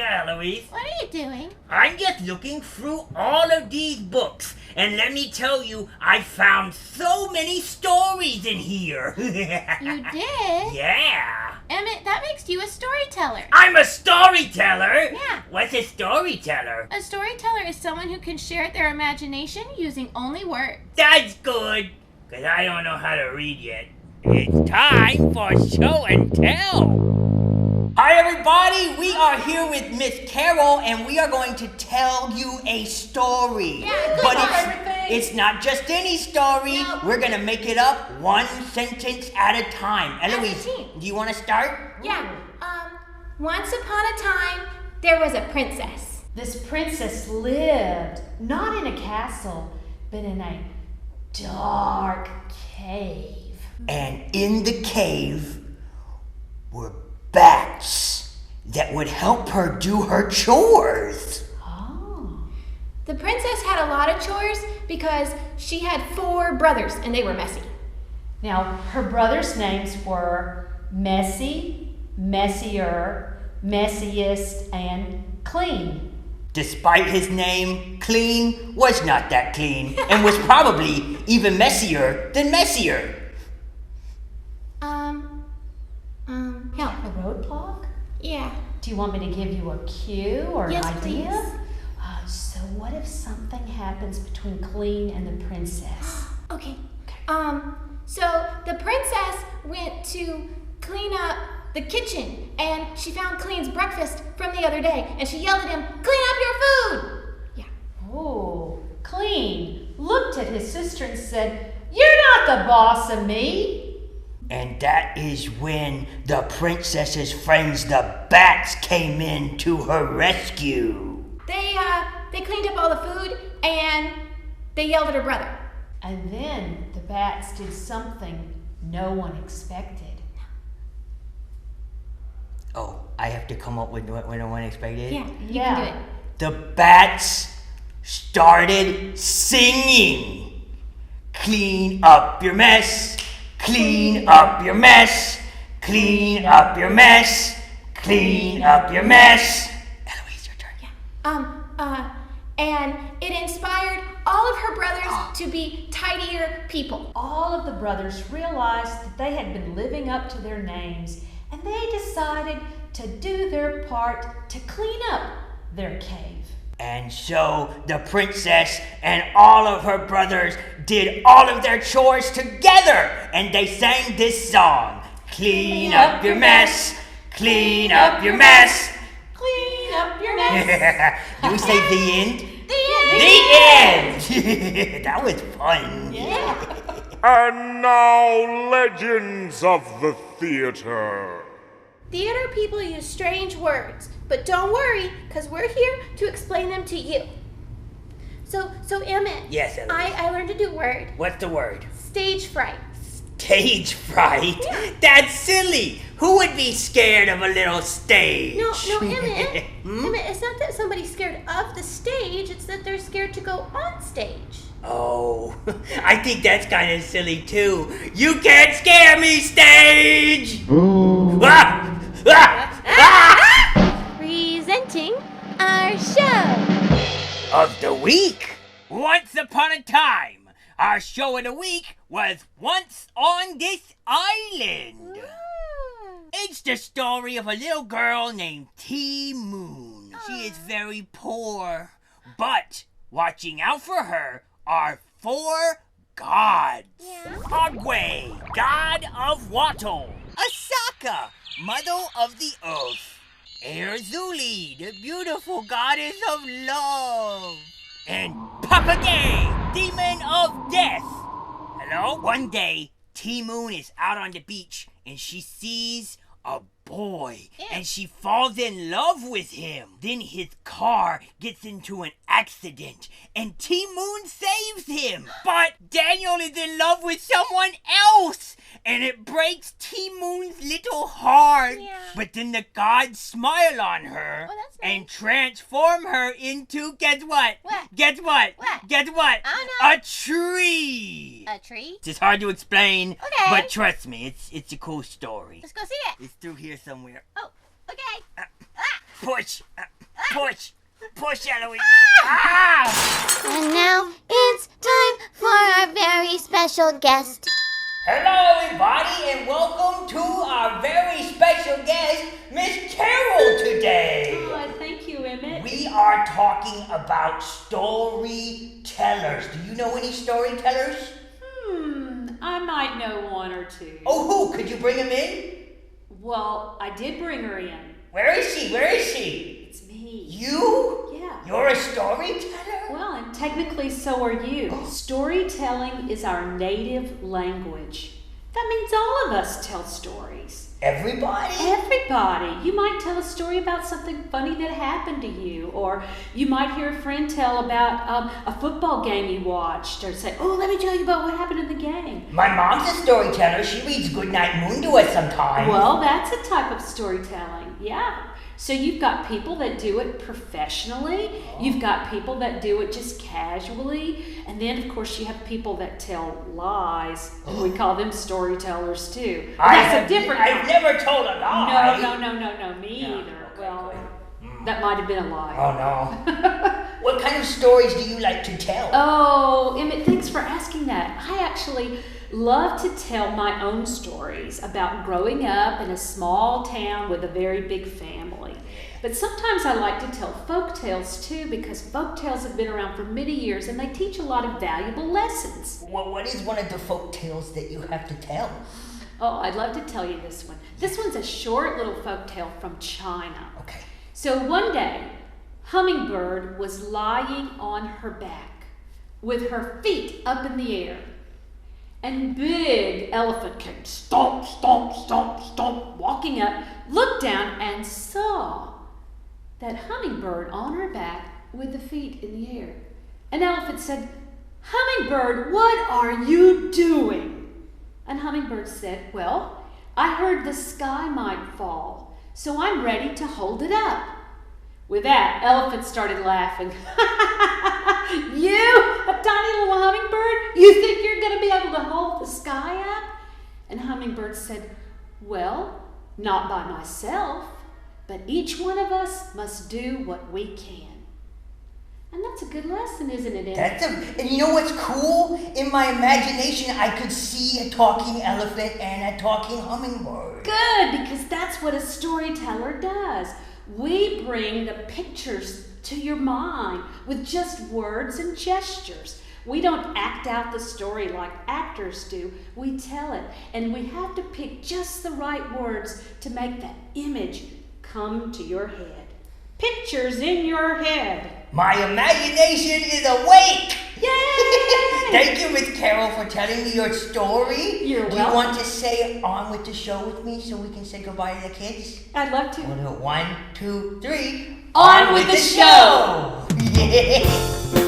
Yeah, Eloise. What are you doing? I'm just looking through all of these books, and let me tell you, I found so many stories in here. You did? Yeah. Emmett, that makes you a storyteller. I'm a storyteller? Yeah. What's a storyteller? A storyteller is someone who can share their imagination using only words. That's good, because I don't know how to read yet. It's time for show and tell. Hi everybody, we are here with Miss Carol and we are going to tell you a story. Yeah, good but luck. it's not just any story. No. We're going to make it up one sentence at a time. Eloise, team. do you want to start? Yeah. Once upon a time, there was a princess. This princess lived not in a castle, but in a dark cave. And in the cave were bats that would help her do her chores. Oh. The princess had a lot of chores because she had 4 brothers and they were messy. Now, her brothers' names were Messy, Messier, Messiest, and Clean. Despite his name, Clean was not that clean and was probably even messier than messier. Help. A roadblock? Yeah. Do you want me to give you a cue or Yes, an idea? please. So what if something happens between Clean and the princess? Okay. So the princess went to clean up the kitchen and she found Clean's breakfast from the other day and she yelled at him, "Clean up your food!" Yeah. Oh, Clean looked at his sister and said, "You're not the boss of me." And that is when the princess's friends, the bats, came in to her rescue. They cleaned up all the food and they yelled at her brother. And then the bats did something no one expected. Oh, I have to come up with what no one expected? Yeah, you Yeah. can do it. The bats started singing. Clean up your mess. Clean up your mess. Clean up your mess. Clean up your mess. Eloise, your turn. And it inspired all of her brothers to be tidier people. All of the brothers realized that they had been living up to their names, and they decided to do their part to clean up their cave. And so the princess and all of her brothers did all of their chores together, and they sang this song. Clean up your mess. Clean up your mess. Clean up your mess. Do we say the end? The The end! That was fun. Yeah. And now, legends of the theater. Theater people use strange words, but don't worry, because we're here to explain them to you. So Emmett. Yes, Eloise. I learned a new word. What's the word? Stage fright. Stage fright? Yeah. That's silly. Who would be scared of a little stage? No, Emmett. Emmett, it's not that somebody's scared of the stage, it's that they're scared to go on stage. Oh, I think that's kind of silly too. You can't scare me, stage! Ah! Ah! Ah! Presenting our show. Of the week. Once upon a time, our show of the week was Once on This Island. It's the story of a little girl named T. Moon. She is very poor, but watching out for her are 4 gods. Yeah. Ogwe, god of Wattle. Asaka, mother of the earth. Erzuli, the beautiful goddess of love. And Papagay, demon of death. Hello? One day, T-Moon is out on the beach and she sees a boy and she falls in love with him. Then his car gets into an accident and T-Moon saves him. But Daniel is in love with someone else and it breaks T-Moon's little heart. Yeah. But then the gods smile on her Oh, that's nice. and transform her into, guess what? What? Guess what? What? Guess what? I don't know. A tree. A tree? It's hard to explain, Okay. but trust me, it's a cool story. Let's go see it. It's through here somewhere. Oh, okay. Push. Push! Push, Eloise! And now it's time for our very special guest. Hello, everybody, and welcome to our very special guest, Miss Carol, today. Oh, thank you, Emmett. We are talking about storytellers. Do you know any storytellers? I might know one or two. Oh, who? Could you bring him in? Well, I did bring her in. Where is she? Where is she? It's me. You? Yeah. You're a storyteller? Well, and technically so are you. Storytelling is our native language. That means all of us tell stories. Everybody? Everybody. You might tell a story about something funny that happened to you, or you might hear a friend tell about a football game you watched, or say, oh, let me tell you about what happened in the game. My mom's a storyteller. She reads Goodnight Moon to us sometimes. Well, that's a type of storytelling, yeah. So you've got people that do it professionally, you've got people that do it just casually, and then of course you have people that tell lies, and we call them storytellers too. That's a different I've never told a lie. No, me either. Okay, Well, good. that might have been a lie. Oh no. What kind of stories do you like to tell? Oh, Emmett, thanks for asking that. I actually love to tell my own stories about growing up in a small town with a very big family. But sometimes I like to tell folk tales too, because folk tales have been around for many years and they teach a lot of valuable lessons. Well, what is one of the folk tales that you have to tell? Oh, I'd love to tell you this one. This one's a short little folk tale from China. Okay. So one day, Hummingbird was lying on her back with her feet up in the air. And Big Elephant came stomp, stomp, stomp, stomp, walking up, looked down and saw that Hummingbird on her back with the feet in the air. And Elephant said, Hummingbird, what are you doing? And Hummingbird said, well, I heard the sky might fall, so I'm ready to hold it up. With that, Elephant started laughing. You, a tiny little hummingbird, you think you're going to be able to hold the sky up? And Hummingbird said, well, not by myself, but each one of us must do what we can. And that's a good lesson, isn't it, Emmett? And you know what's cool? In my imagination, I could see a talking elephant and a talking hummingbird. Good, because that's what a storyteller does. We bring the pictures to your mind with just words and gestures. We don't act out the story like actors do. We tell it, and we have to pick just the right words to make that image come to your head. Pictures in your head. My imagination is awake! Yay! Thank you, Miss Carol, for telling me your story. You're Do welcome. you want to say on with the show with me so we can say goodbye to the kids? I'd love to. We'll do it. 1, 2, 3. On with the show! Yeah!